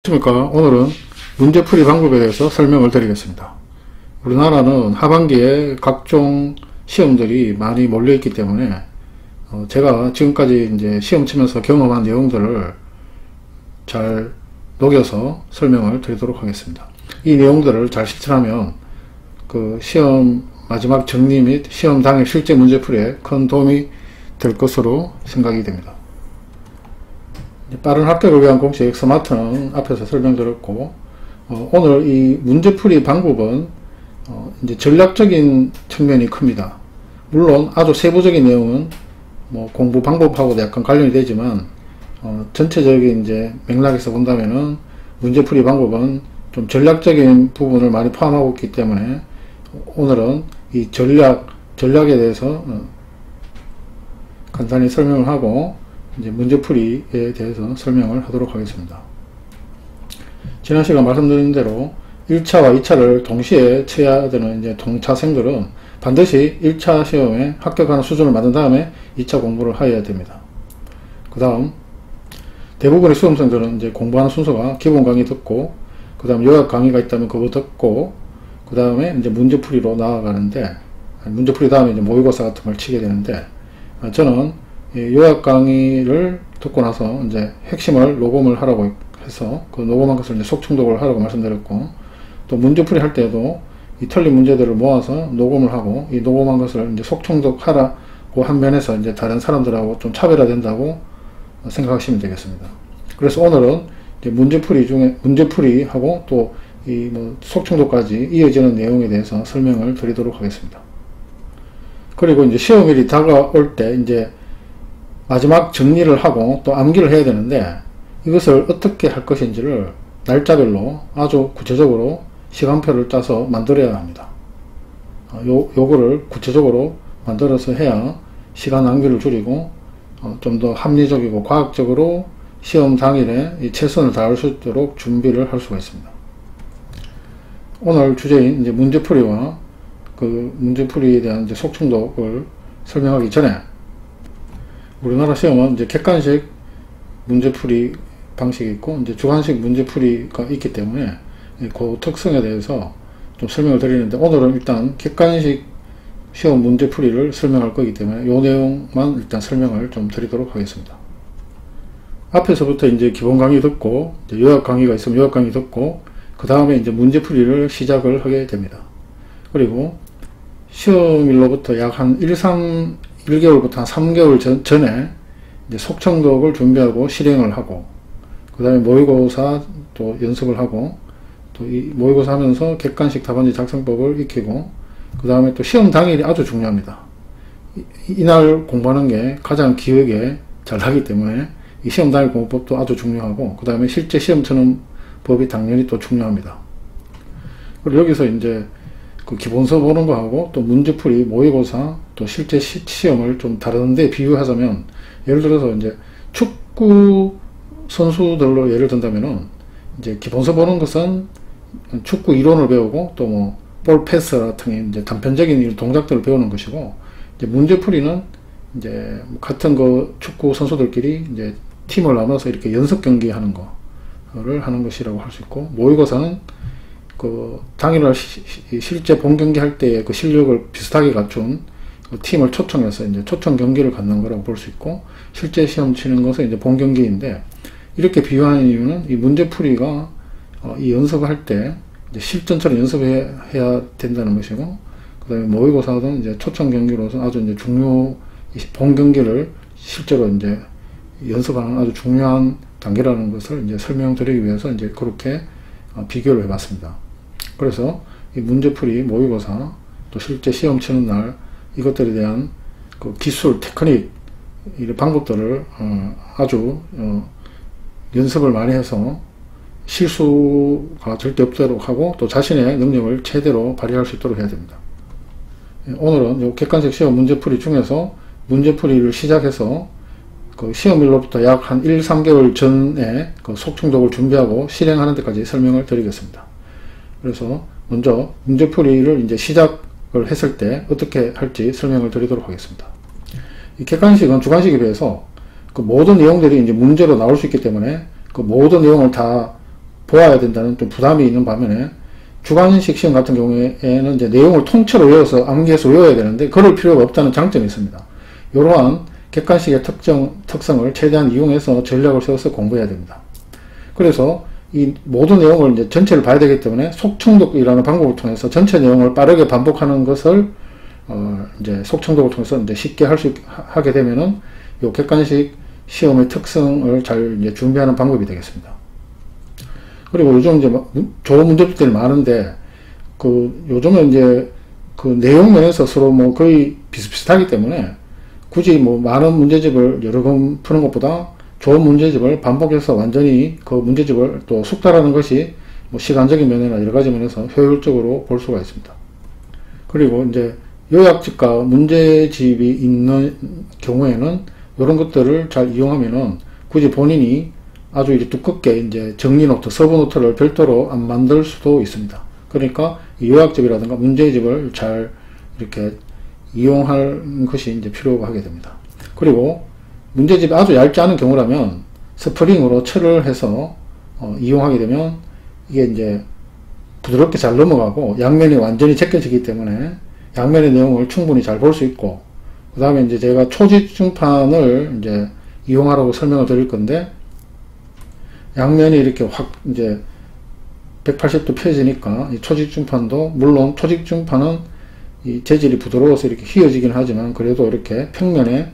안녕하십니까. 오늘은 문제풀이 방법에 대해서 설명을 드리겠습니다. 우리나라는 하반기에 각종 시험들이 많이 몰려있기 때문에 제가 지금까지 이제 시험 치면서 경험한 내용들을 잘 녹여서 설명을 드리도록 하겠습니다. 이 내용들을 잘 실천하면 그 시험 마지막 정리 및 시험 당일 실제 문제풀이에 큰 도움이 될 것으로 생각이 됩니다. 빠른 합격을 위한 공식 스마트는 앞에서 설명드렸고, 오늘 이 문제풀이 방법은 이제 전략적인 측면이 큽니다. 물론 아주 세부적인 내용은 뭐 공부 방법하고도 약간 관련이 되지만 전체적인 이제 맥락에서 본다면은 문제풀이 방법은 좀 전략적인 부분을 많이 포함하고 있기 때문에 오늘은 이 전략에 대해서 간단히 설명을 하고 이제 문제풀이에 대해서 설명을 하도록 하겠습니다. 지난 시간 말씀드린 대로 1차와 2차를 동시에 쳐야 되는 이제 동차생들은 반드시 1차 시험에 합격하는 수준을 만든 다음에 2차 공부를 해야 됩니다. 그 다음 대부분의 수험생들은 이제 공부하는 순서가 기본 강의 듣고, 그 다음 요약 강의가 있다면 그거 듣고, 그 다음에 이제 문제풀이로 나아가는데, 문제풀이 다음에 이제 모의고사 같은 걸 치게 되는데, 저는 요약 강의를 듣고 나서 이제 핵심을 녹음을 하라고 해서 그 녹음한 것을 이제 속충독을 하라고 말씀드렸고, 또 문제풀이 할 때도 이 틀린 문제들을 모아서 녹음을 하고 이 녹음한 것을 이제 속충독 하라고 한 면에서 이제 다른 사람들하고 좀 차별화된다고 생각하시면 되겠습니다. 그래서 오늘은 이제 문제풀이하고 또 이 뭐 속충독까지 이어지는 내용에 대해서 설명을 드리도록 하겠습니다. 그리고 이제 시험일이 다가올 때 이제 마지막 정리를 하고 또 암기를 해야 되는데, 이것을 어떻게 할 것인지를 날짜별로 아주 구체적으로 시간표를 짜서 만들어야 합니다. 요거를 구체적으로 만들어서 해야 시간 낭비를 줄이고 좀 더 합리적이고 과학적으로 시험 당일에 최선을 다할 수 있도록 준비를 할 수가 있습니다. 오늘 주제인 이제 문제풀이와 그 문제풀이에 대한 이제 속충독을 설명하기 전에, 우리나라 시험은 이제 객관식 문제풀이 방식이 있고 이제 주관식 문제풀이가 있기 때문에 그 특성에 대해서 좀 설명을 드리는데, 오늘은 일단 객관식 시험 문제풀이를 설명할 거기 때문에 이 내용만 일단 설명을 좀 드리도록 하겠습니다. 앞에서부터 이제 기본 강의 듣고 이제 요약 강의가 있으면 요약 강의 듣고 그 다음에 이제 문제풀이를 시작을 하게 됩니다. 그리고 시험일로부터 약 한 1개월부터 한 3개월 전에 이제 속충독을 준비하고 실행을 하고, 그 다음에 모의고사 또 연습을 하고, 또 이 모의고사 하면서 객관식 답안지 작성법을 익히고, 그 다음에 또 시험 당일이 아주 중요합니다. 이날 공부하는 게 가장 기억에 잘 나기 때문에 이 시험 당일 공부법도 아주 중요하고, 그 다음에 실제 시험 치는 법이 당연히 또 중요합니다. 그리고 여기서 이제 그 기본서 보는 거하고 또 문제풀이, 모의고사, 또 실제 시험을 좀 다른데 비유하자면, 예를 들어서 이제 축구 선수들로 예를 든다면은 이제 기본서 보는 것은 축구 이론을 배우고 또 뭐 볼 패스 같은 이제 단편적인 동작들을 배우는 것이고, 이제 문제풀이는 이제 같은 그 축구 선수들끼리 이제 팀을 나눠서 이렇게 연습 경기 하는 거를 하는 것이라고 할 수 있고, 모의고사는 그 당일날 실제 본 경기 할 때의 그 실력을 비슷하게 갖춘 그 팀을 초청해서 이제 초청 경기를 갖는 거라고 볼 수 있고, 실제 시험 치는 것은 이제 본 경기인데, 이렇게 비유하는 이유는 이 문제풀이가 이 연습을 할 때 이제 실전처럼 연습해야 된다는 것이고, 그 다음에 모의고사는 이제 초청 경기로서 아주 이제 본 경기를 실제로 이제 연습하는 아주 중요한 단계라는 것을 이제 설명드리기 위해서 이제 그렇게 비교를 해봤습니다. 그래서 이 문제풀이, 모의고사, 또 실제 시험 치는 날 이것들에 대한 그 기술, 테크닉, 이런 방법들을 아주 연습을 많이 해서 실수가 절대 없도록 하고 또 자신의 능력을 최대로 발휘할 수 있도록 해야 됩니다. 오늘은 이 객관식 시험 문제풀이 중에서 문제풀이를 시작해서 그 시험일로부터 약 한 1-3개월 전에 그 속충독을 준비하고 실행하는 데까지 설명을 드리겠습니다. 그래서 먼저 문제풀이를 이제 시작을 했을 때 어떻게 할지 설명을 드리도록 하겠습니다. 이 객관식은 주관식에 비해서 그 모든 내용들이 이제 문제로 나올 수 있기 때문에 그 모든 내용을 다 보아야 된다는 좀 부담이 있는 반면에 주관식 시험 같은 경우에는 이제 내용을 통째로 외워서 암기해서 외워야 되는데 그럴 필요가 없다는 장점이 있습니다. 이러한 객관식의 특성을 최대한 이용해서 전략을 세워서 공부해야 됩니다. 그래서 이 모든 내용을 이제 전체를 봐야 되기 때문에 속청독이라는 방법을 통해서 전체 내용을 빠르게 반복하는 것을 이제 속청독을 통해서 이제 쉽게 하게 되면은 요 객관식 시험의 특성을 잘 이제 준비하는 방법이 되겠습니다. 그리고 요즘 이제 좋은 문제집들이 많은데 요즘은 이제 내용 면에서 서로 뭐 거의 비슷비슷하기 때문에 굳이 뭐 많은 문제집을 여러 번 푸는 것보다 좋은 문제집을 반복해서 완전히 그 문제집을 또 숙달하는 것이 뭐 시간적인 면이나 여러 가지 면에서 효율적으로 볼 수가 있습니다. 그리고 이제 요약집과 문제집이 있는 경우에는 이런 것들을 잘 이용하면은 굳이 본인이 아주 이제 두껍게 이제 정리노트, 서브노트를 별도로 안 만들 수도 있습니다. 그러니까 이 요약집이라든가 문제집을 잘 이렇게 이용할 것이 이제 필요하게 됩니다. 그리고 문제집이 아주 얇지 않은 경우라면 스프링으로 철을 해서 이용하게 되면 이게 이제 부드럽게 잘 넘어가고 양면이 완전히 제껴지기 때문에 양면의 내용을 충분히 잘 볼 수 있고, 그 다음에 이제 제가 초집중판을 이제 이용하라고 설명을 드릴 건데, 양면이 이렇게 확 이제 180도 펴지니까 이 초집중판도, 물론 초집중판은 이 재질이 부드러워서 이렇게 휘어지긴 하지만 그래도 이렇게 평면에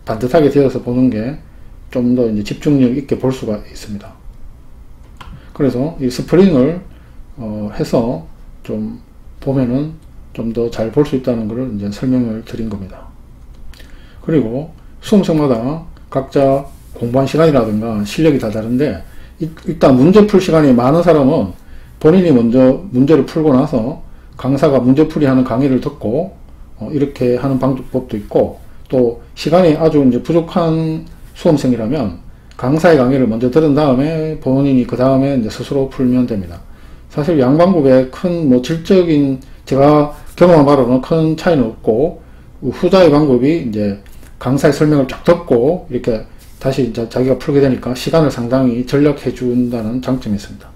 반듯하게 되어서 보는 게 좀 더 이제 집중력 있게 볼 수가 있습니다. 그래서 이 스프링을 해서 좀 보면은 좀 더 잘 볼 수 있다는 것을 이제 설명을 드린 겁니다. 그리고 수험생마다 각자 공부한 시간이라든가 실력이 다 다른데, 일단 문제 풀 시간이 많은 사람은 본인이 먼저 문제를 풀고 나서 강사가 문제풀이 하는 강의를 듣고 이렇게 하는 방법도 있고, 또 시간이 아주 이제 부족한 수험생이라면 강사의 강의를 먼저 들은 다음에 본인이 그 다음에 이제 스스로 풀면 됩니다. 사실 양방법에 큰 뭐 질적인, 제가 경험한 바로는 큰 차이는 없고, 후자의 방법이 이제 강사의 설명을 쫙 듣고 이렇게 다시 이제 자기가 풀게 되니까 시간을 상당히 절약해 준다는 장점이 있습니다.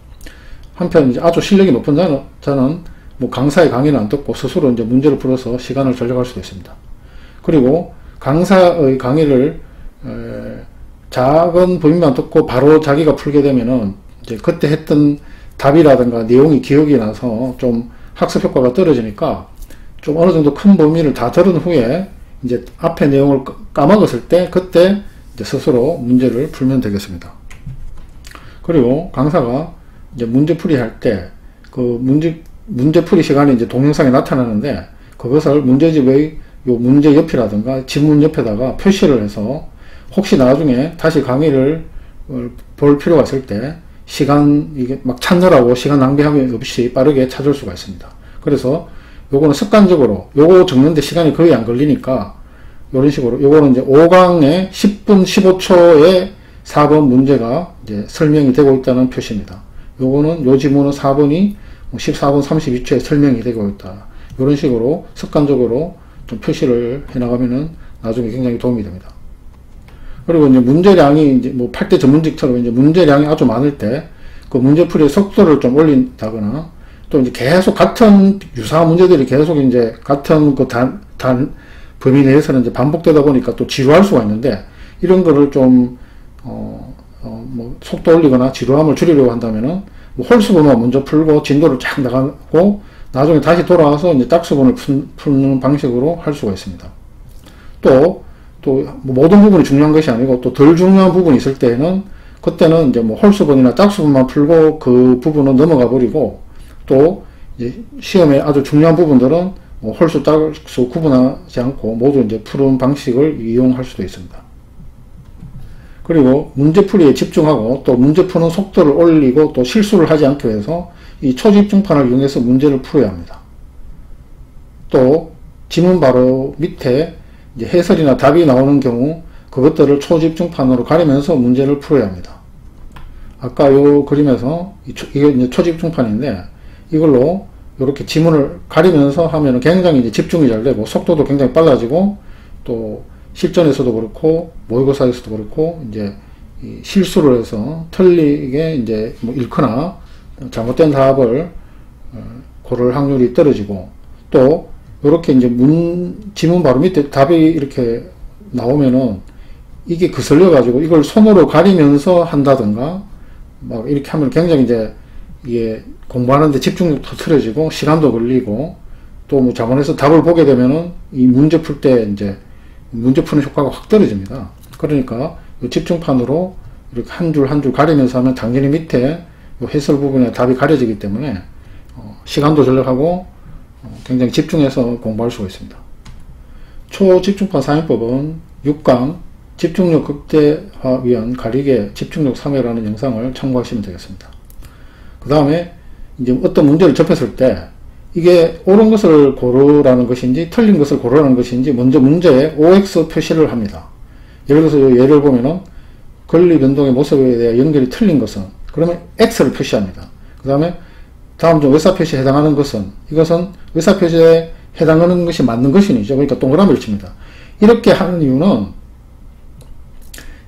한편 이제 아주 실력이 높은 자는 뭐 강사의 강의는 안 듣고 스스로 이제 문제를 풀어서 시간을 절약할 수도 있습니다. 그리고 강사의 강의를 작은 부분만 듣고 바로 자기가 풀게 되면은 이제 그때 했던 답이라든가 내용이 기억이 나서 좀 학습 효과가 떨어지니까 좀 어느 정도 큰 범위를 다 들은 후에 이제 앞에 내용을 까먹었을 때 그때 이제 스스로 문제를 풀면 되겠습니다. 그리고 강사가 이제 문제풀이 할 때 그 문제풀이 시간이 이제 동영상에 나타나는데, 그것을 문제집의 요 문제 옆이라든가 지문 옆에다가 표시를 해서 혹시 나중에 다시 강의를 볼 필요가 있을 때 시간 이게 막 찾느라고 시간 낭비함이 없이 빠르게 찾을 수가 있습니다. 그래서 요거는 습관적으로 요거 적는데 시간이 거의 안 걸리니까 요런 식으로 요거는 이제 5강에 10분 15초에 4번 문제가 이제 설명이 되고 있다는 표시입니다. 요거는 요 지문은 4번이 14분 32초에 설명이 되고 있다. 요런 식으로 습관적으로 좀 표시를 해 나가면은 나중에 굉장히 도움이 됩니다. 그리고 이제 문제량이 이제 뭐 8대 전문직처럼 이제 문제량이 아주 많을 때 그 문제풀이의 속도를 좀 올린다거나, 또 이제 계속 같은 유사한 문제들이 계속 이제 같은 그 단 범위 내에서는 이제 반복되다 보니까 또 지루할 수가 있는데, 이런 거를 좀 뭐 속도 올리거나 지루함을 줄이려고 한다면은 뭐 홀수분만 먼저 풀고 진도를 쫙 나가고 나중에 다시 돌아와서 이제 짝수분을 푸는 방식으로 할 수가 있습니다. 또 모든 부분이 중요한 것이 아니고 또 덜 중요한 부분이 있을 때는 그때는 이제 뭐 홀수분이나 짝수분만 풀고 그 부분은 넘어가 버리고, 또 이제 시험에 아주 중요한 부분들은 뭐 홀수 짝수 구분하지 않고 모두 이제 푸는 방식을 이용할 수도 있습니다. 그리고 문제풀이에 집중하고 또 문제 푸는 속도를 올리고 또 실수를 하지 않기 위해서 이 초집중판을 이용해서 문제를 풀어야 합니다. 또 지문 바로 밑에 이제 해설이나 답이 나오는 경우 그것들을 초집중판으로 가리면서 문제를 풀어야 합니다. 아까 요 그림에서 이게 이제 초집중판인데, 이걸로 이렇게 지문을 가리면서 하면은 굉장히 이제 집중이 잘 되고 속도도 굉장히 빨라지고, 또 실전에서도 그렇고 모의고사에서도 그렇고 이제 실수를 해서 틀리게 이제 뭐 읽거나 잘못된 답을 고를 확률이 떨어지고, 또 이렇게 이제 지문 바로 밑에 답이 이렇게 나오면은 이게 거슬려 가지고 이걸 손으로 가리면서 한다든가 막 이렇게 하면 굉장히 이제 이게 공부하는데 집중력도 틀어지고 시간도 걸리고, 또 뭐 자문해서 답을 보게 되면은 이 문제 풀 때 이제 문제 푸는 효과가 확 떨어집니다. 그러니까 이 집중판으로 이렇게 한 줄 한 줄 가리면서 하면 당연히 밑에 해설 부분에 답이 가려지기 때문에 시간도 절약하고 굉장히 집중해서 공부할 수가 있습니다. 초집중판 사용법은 6강 집중력 극대화 위한 가리개 집중력 3회라는 영상을 참고하시면 되겠습니다. 그 다음에 이제 어떤 문제를 접했을 때 이게 옳은 것을 고르라는 것인지 틀린 것을 고르라는 것인지 먼저 문제에 OX 표시를 합니다. 예를 들어서 예를 보면은 권리 변동의 모습에 대해 연결이 틀린 것은, 그러면 X를 표시합니다. 그 다음에 다음 중 의사표시에 해당하는 것은, 이것은 의사표시에 해당하는 것이 맞는 것이죠. 그러니까 동그라미를 칩니다. 이렇게 하는 이유는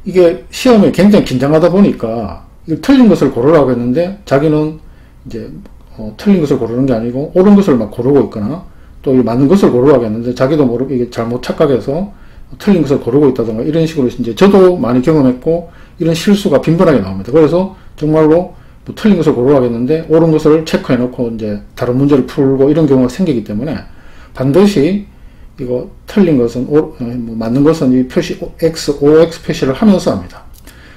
이게 시험에 굉장히 긴장하다 보니까 틀린 것을 고르라고 했는데 자기는 이제 틀린 것을 고르는 게 아니고 옳은 것을 막 고르고 있거나, 또 맞는 것을 고르라고 했는데 자기도 모르게 이게 잘못 착각해서 틀린 것을 고르고 있다던가, 이런 식으로 이제 저도 많이 경험했고 이런 실수가 빈번하게 나옵니다. 그래서 정말로 뭐 틀린 것을 고르라고 했는데 옳은 것을 체크해 놓고 이제 다른 문제를 풀고 이런 경우가 생기기 때문에 반드시 이거 틀린 것은 뭐 맞는 것은 이 표시 OX 표시를 하면서 합니다.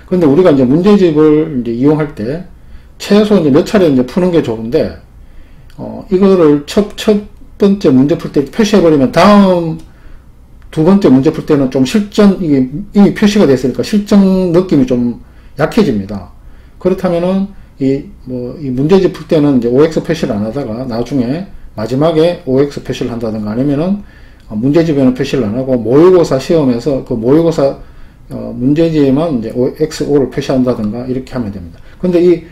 그런데 우리가 이제 문제집을 이제 이용할 때 최소 이제 몇 차례 이제 푸는 게 좋은데, 이거를 첫 번째 문제 풀 때 표시해버리면 다음 두 번째 문제 풀 때는 좀 이게 이미 표시가 됐으니까 실전 느낌이 좀 약해집니다. 그렇다면은 이 문제집 풀 때는 이제 OX 표시를 안 하다가 나중에 마지막에 OX 표시를 한다든가, 아니면은 문제집에는 표시를 안 하고 모의고사 시험에서 그 모의고사 문제지에만 이제 OX를 표시한다든가 이렇게 하면 됩니다. 근데 이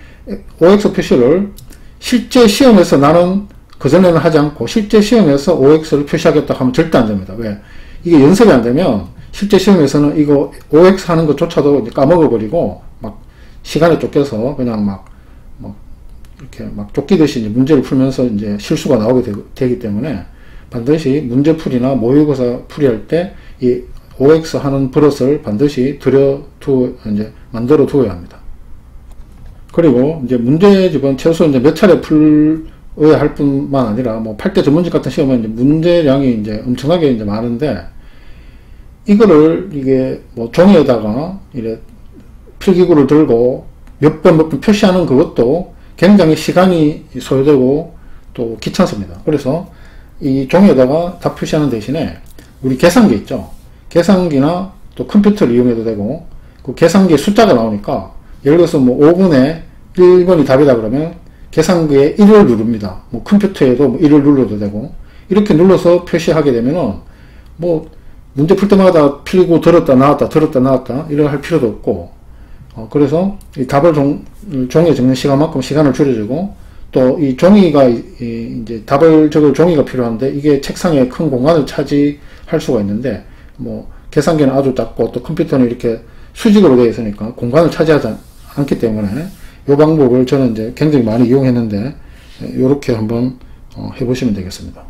OX 표시를 실제 시험에서 나는 그전에는 하지 않고 실제 시험에서 OX를 표시하겠다 하면 절대 안 됩니다. 왜? 이게 연습이 안 되면 실제 시험에서는 이거 OX 하는 것조차도 이제 까먹어버리고 막 시간에 쫓겨서 그냥 막 이렇게 막 쫓기듯이 이제 문제를 풀면서 이제 실수가 나오게 되기 때문에 반드시 문제풀이나 모의고사 풀이할 때 이 OX 하는 버릇을 반드시 만들어 두어야 합니다. 그리고 이제 문제집은 최소 이제 몇 차례 풀어야 할 뿐만 아니라 뭐 8대 전문직 같은 시험은 이제 문제량이 이제 엄청나게 이제 많은데, 이거를 이게 뭐 종이에다가 이래 필기구를 들고 몇 번 표시하는 그것도 굉장히 시간이 소요되고 또 귀찮습니다. 그래서 이 종이에다가 다 표시하는 대신에 우리 계산기 있죠. 계산기나 또 컴퓨터를 이용해도 되고, 그 계산기에 숫자가 나오니까 예를 들어서 뭐 5분에 1번이 답이다 그러면 계산기에 1을 누릅니다. 뭐 컴퓨터에도 뭐 1을 눌러도 되고, 이렇게 눌러서 표시하게 되면은 뭐 문제 풀 때마다 필기구 들었다 나왔다 이런 할 필요도 없고, 그래서 이 답을 종이에 적는 시간만큼 시간을 줄여주고, 또 이 종이가 이제 답을 적을 종이가 필요한데 이게 책상에 큰 공간을 차지할 수가 있는데, 뭐 계산기는 아주 작고 또 컴퓨터는 이렇게 수직으로 되어 있으니까 공간을 차지하지 않기 때문에 이 방법을 저는 이제 굉장히 많이 이용했는데 이렇게 한번 해보시면 되겠습니다.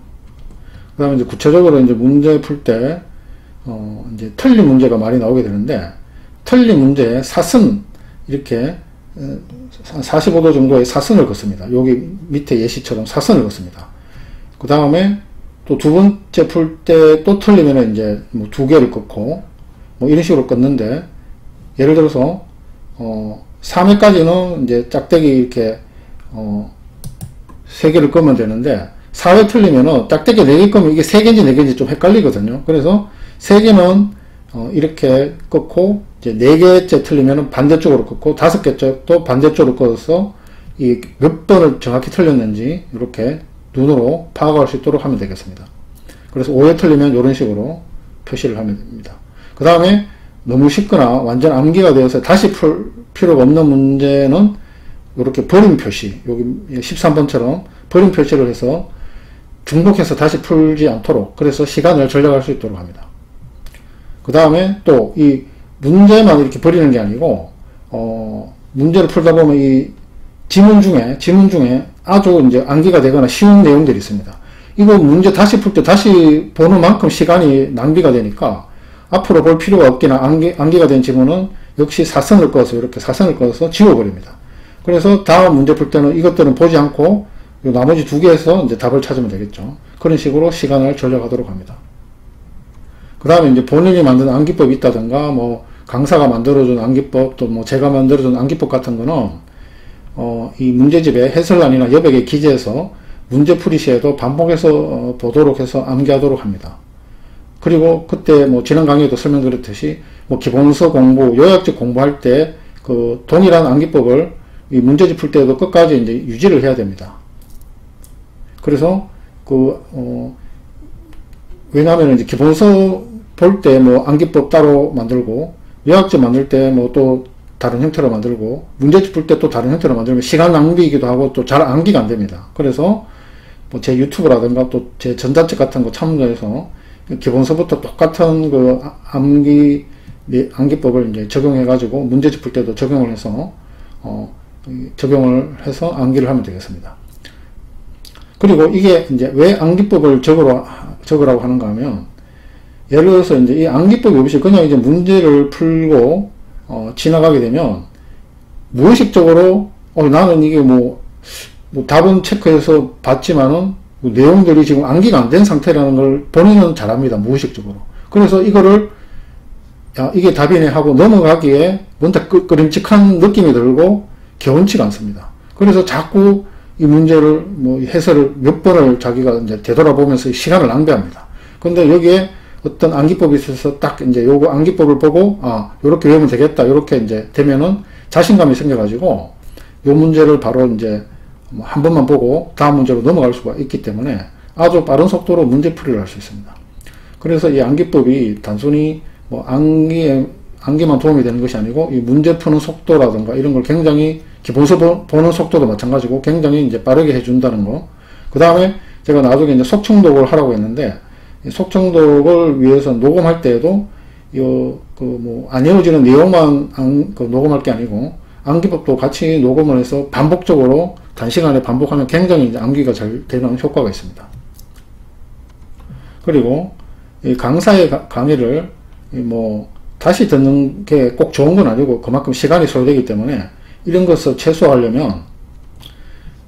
그 다음에 이제 구체적으로 이제 문제 풀 때 이제 틀린 문제가 많이 나오게 되는데, 틀린 문제에 사선 이렇게 45도 정도의 사선을 긋습니다. 여기 밑에 예시처럼 사선을 긋습니다. 그 다음에 또 두 번째 풀 때 또 틀리면 이제 뭐 2개를 긋고 뭐 이런 식으로 긋는데, 예를 들어서 3회까지는 이제 짝대기 이렇게 3개를 끄면 되는데 4회 틀리면은 짝대기 4개 끄면 이게 3개인지 4개인지 좀 헷갈리거든요. 그래서 3개는 이렇게 끄고 이제 4개째 틀리면은 반대쪽으로 끄고 5개째 또 반대쪽으로 끄어서 이 몇 번을 정확히 틀렸는지 이렇게 눈으로 파악할 수 있도록 하면 되겠습니다. 그래서 5회 틀리면 이런 식으로 표시를 하면 됩니다. 그 다음에 너무 쉽거나 완전 암기가 되어서 다시 풀 필요가 없는 문제는 이렇게 버림 표시, 여기 13번처럼 버림 표시를 해서 중복해서 다시 풀지 않도록, 그래서 시간을 절약할 수 있도록 합니다. 그 다음에 또 이 문제만 이렇게 버리는 게 아니고 문제를 풀다 보면 이 지문 중에 아주 이제 암기가 되거나 쉬운 내용들이 있습니다. 이거 문제 다시 풀 때 다시 보는 만큼 시간이 낭비가 되니까 앞으로 볼 필요가 없기나 암기가 된 지문은 역시 사선을 꺼서 이렇게 사선을 꺼서 지워버립니다. 그래서 다음 문제 풀 때는 이것들은 보지 않고 나머지 두 개에서 이제 답을 찾으면 되겠죠. 그런 식으로 시간을 절약하도록 합니다. 그 다음에 이제 본인이 만든 암기법이 있다든가 뭐 강사가 만들어준 암기법 또 뭐 제가 만들어준 암기법 같은 거는 이 문제집의 해설란이나 여백에 기재해서 문제풀이 시에도 반복해서 보도록 해서 암기하도록 합니다. 그리고 그때 뭐 지난 강의에도 설명드렸듯이 뭐 기본서 공부, 요약집 공부할 때 그 동일한 암기법을 이 문제집 풀 때도 끝까지 이제 유지를 해야 됩니다. 그래서 왜냐하면 이제 기본서 볼 때 뭐 암기법 따로 만들고 요약집 만들 때 뭐 또 다른 형태로 만들고 문제집 풀 때 또 다른 형태로 만들면 시간 낭비이기도 하고 또 잘 암기가 안 됩니다. 그래서 뭐 제 유튜브라든가 또 제 전자책 같은 거 참고해서 기본서부터 똑같은 그 암기법을 이제 적용해 가지고 문제집 풀 때도 적용을 해서 암기를 하면 되겠습니다. 그리고 이게 이제 왜 암기법을 적으라고 하는가 하면, 예를 들어서 이제 이 암기법이 없이 그냥 이제 문제를 풀고 지나가게 되면 무의식적으로 나는 이게 뭐 답은 체크해서 봤지만은 뭐 내용들이 지금 암기가 안 된 상태라는 걸 본인은 잘합니다. 무의식적으로. 그래서 이거를 이게 답이네 하고 넘어가기에 뭔가 끄림칙한 느낌이 들고 개운치가 않습니다. 그래서 자꾸 이 문제를 뭐 해설을 몇 번을 자기가 이제 되돌아보면서 시간을 낭비합니다. 근데 여기에 어떤 암기법이 있어서 딱 이제 요거 암기법을 보고 요렇게 외우면 되겠다 요렇게 이제 되면은 자신감이 생겨가지고 요 문제를 바로 이제 뭐 한 번만 보고 다음 문제로 넘어갈 수가 있기 때문에 아주 빠른 속도로 문제풀이를 할 수 있습니다. 그래서 이 암기법이 단순히 뭐 암기만 도움이 되는 것이 아니고 이 문제 푸는 속도라든가 이런 걸 굉장히 기본서 보는 속도도 마찬가지고 굉장히 이제 빠르게 해준다는 거. 그 다음에 제가 나중에 이제 속청독을 하라고 했는데, 이 속청독을 위해서 녹음할 때에도 안 외워지는 내용만 녹음할 게 아니고 암기법도 같이 녹음을 해서 반복적으로 단시간에 반복하면 굉장히 이제 암기가 잘 되는 효과가 있습니다. 그리고 이 강사의 강의를 뭐 다시 듣는 게 꼭 좋은 건 아니고 그만큼 시간이 소요되기 때문에 이런 것을 최소화하려면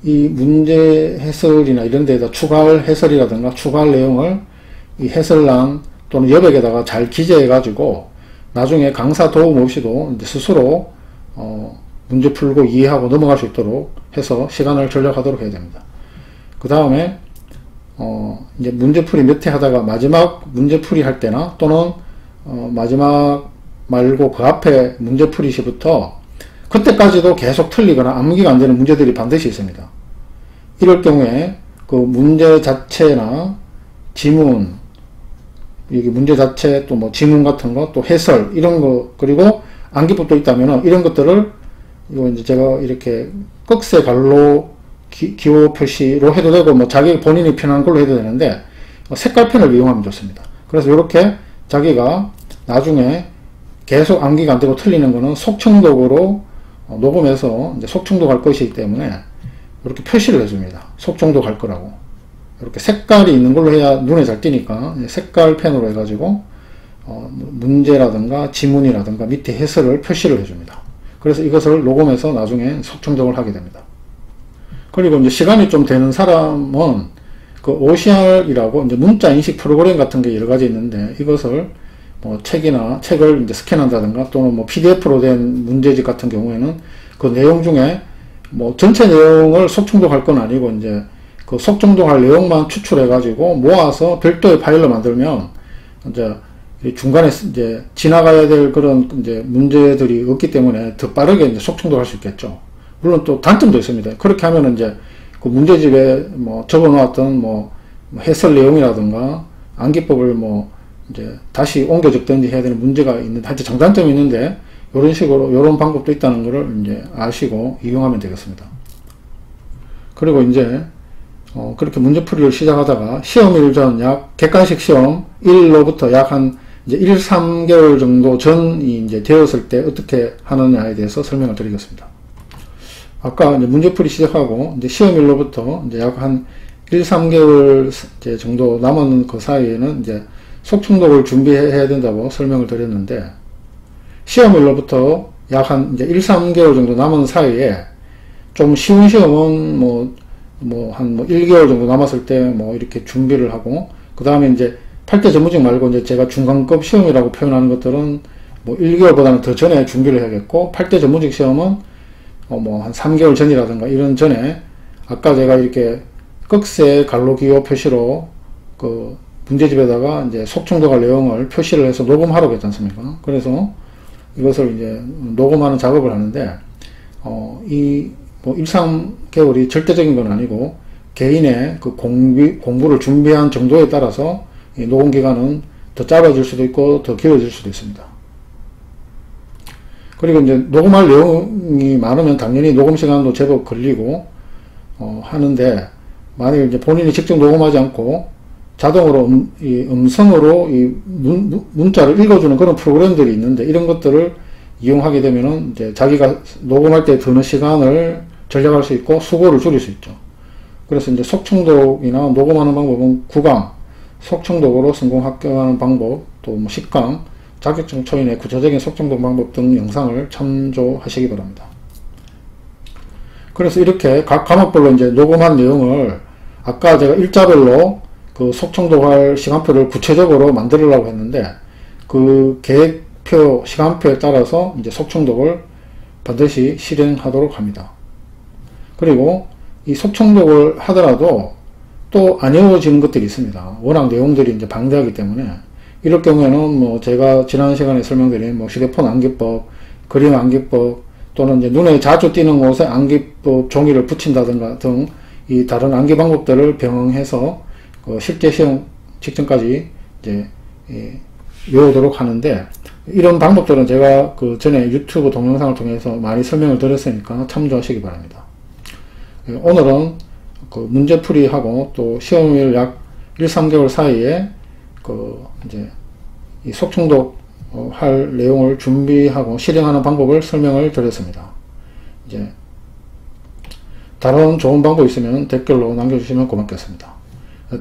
이 문제 해설이나 이런 데에다 추가할 해설이라든가 추가할 내용을 이 해설란 또는 여백에다가 잘 기재해 가지고 나중에 강사 도움 없이도 이제 스스로 문제 풀고 이해하고 넘어갈 수 있도록 해서 시간을 절약하도록 해야 됩니다. 그 다음에 이제 문제풀이 몇 회 하다가 마지막 문제풀이 할 때나 또는 마지막 말고 그 앞에 문제풀이 시부터 그때까지도 계속 틀리거나 암기가 안 되는 문제들이 반드시 있습니다. 이럴 경우에 그 문제 자체나 지문, 여기 문제 자체 또 뭐 지문 같은 거 또 해설 이런 거 그리고 암기법도 있다면은 이런 것들을 이거 이제 제가 이렇게 꺽쇠 갈로 기호 표시로 해도 되고 뭐 자기 본인이 편한 걸로 해도 되는데 색깔펜을 이용하면 좋습니다. 그래서 이렇게 자기가 나중에 계속 암기가 안 되고 틀리는 거는 속청독으로 녹음해서 이제 속청독 할 것이기 때문에 이렇게 표시를 해줍니다. 속청독 할 거라고. 이렇게 색깔이 있는 걸로 해야 눈에 잘 띄니까 색깔 펜으로 해가지고 문제라든가 지문이라든가 밑에 해설을 표시를 해줍니다. 그래서 이것을 녹음해서 나중에 속청독을 하게 됩니다. 그리고 이제 시간이 좀 되는 사람은 그 OCR이라고 이제 문자 인식 프로그램 같은 게 여러 가지 있는데 이것을 뭐 책을 이제 스캔한다든가 또는 뭐 PDF로 된 문제집 같은 경우에는 그 내용 중에 뭐 전체 내용을 속청독할 건 아니고 이제 그 속청독할 내용만 추출해 가지고 모아서 별도의 파일로 만들면 이제 중간에 이제 지나가야 될 그런 이제 문제들이 없기 때문에 더 빠르게 이제 속청독할 수 있겠죠. 물론 또 단점도 있습니다. 그렇게 하면은 이제 그 문제집에 뭐 적어 놓았던 뭐 해설 내용이라든가 암기법을 뭐 이제 다시 옮겨 적든지 해야 되는 문제가 있는데 하여튼 장단점이 있는데 이런 식으로 이런 방법도 있다는 것을 이제 아시고 이용하면 되겠습니다. 그리고 이제 그렇게 문제풀이를 시작하다가 시험일 전 약 객관식 시험 1로부터 약 한 이제 1, 3개월 정도 전이 이제 되었을 때 어떻게 하느냐에 대해서 설명을 드리겠습니다. 아까 이제 문제풀이 시작하고 이제 시험일로부터 이제 약 한 1, 3개월 이제 정도 남은 그 사이에는 이제 속충독을 준비해야 된다고 설명을 드렸는데, 시험일로부터 약 한 이제 1, 3개월 정도 남은 사이에 좀 쉬운 시험은 한 1개월 정도 남았을 때 이렇게 준비를 하고, 그 다음에 이제 8대 전문직 말고 이제 제가 중간급 시험이라고 표현하는 것들은 1개월보다는 더 전에 준비를 해야겠고, 8대 전문직 시험은 한 3개월 전이라든가 이런 전에, 아까 제가 이렇게 꺽쇠 갈로 기호 표시로 그 문제집에다가 이제 속충독할 내용을 표시를 해서 녹음하라고 했지 않습니까? 그래서 이것을 이제 녹음하는 작업을 하는데, 1, 3개월이 절대적인 건 아니고, 개인의 그 공부를 준비한 정도에 따라서 이 녹음 기간은 더 짧아질 수도 있고, 더 길어질 수도 있습니다. 그리고 이제 녹음할 내용이 많으면 당연히 녹음 시간도 제법 걸리고, 하는데, 만약에 이제 본인이 직접 녹음하지 않고, 자동으로 음성으로 이 문자를 읽어주는 그런 프로그램들이 있는데, 이런 것들을 이용하게 되면은 이제 자기가 녹음할 때 드는 시간을 절약할 수 있고 수고를 줄일 수 있죠. 그래서 이제 속충독이나 녹음하는 방법은 9강, 속충독으로 성공 합격하는 방법, 또 10강, 자격증 초인의 구체적인 속충독 방법 등 영상을 참조하시기 바랍니다. 그래서 이렇게 각 과목별로 이제 녹음한 내용을 아까 제가 일자별로 그 속충독할 시간표를 구체적으로 만들려고 했는데, 그 계획표, 시간표에 따라서 이제 속충독을 반드시 실행하도록 합니다. 그리고 이 속충독을 하더라도 또 안 외워지는 것들이 있습니다. 워낙 내용들이 이제 방대하기 때문에, 이럴 경우에는 제가 지난 시간에 설명드린 휴대폰 암기법, 그림 암기법, 또는 이제 눈에 자주 띄는 곳에 암기법 종이를 붙인다든가 등 이 다른 암기 방법들을 병행해서 실제 시험 직전까지 이제 외우도록 하는데, 이런 방법들은 제가 그 전에 유튜브 동영상을 통해서 많이 설명을 드렸으니까 참조하시기 바랍니다. 오늘은 그 문제풀이하고 또 시험일 약 1, 3개월 사이에 그 이제 이 속충독 할 내용을 준비하고 실행하는 방법을 설명을 드렸습니다. 이제 다른 좋은 방법 있으면 댓글로 남겨주시면 고맙겠습니다.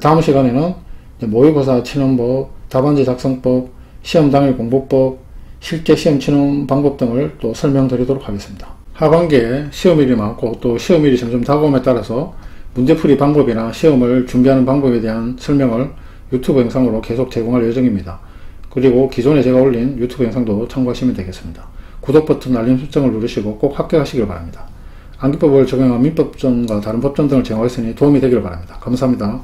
다음 시간에는 모의고사 치는법, 답안지 작성법, 시험 당일 공부법, 실제 시험 치는 방법 등을 또 설명드리도록 하겠습니다. 하반기에 시험일이 많고 또 시험일이 점점 다가옴에 따라서 문제풀이 방법이나 시험을 준비하는 방법에 대한 설명을 유튜브 영상으로 계속 제공할 예정입니다. 그리고 기존에 제가 올린 유튜브 영상도 참고하시면 되겠습니다. 구독 버튼, 알림 설정을 누르시고 꼭 합격하시길 바랍니다. 암기법을 적용한 민법전과 다른 법전 등을 제공하였으니 도움이 되기를 바랍니다. 감사합니다.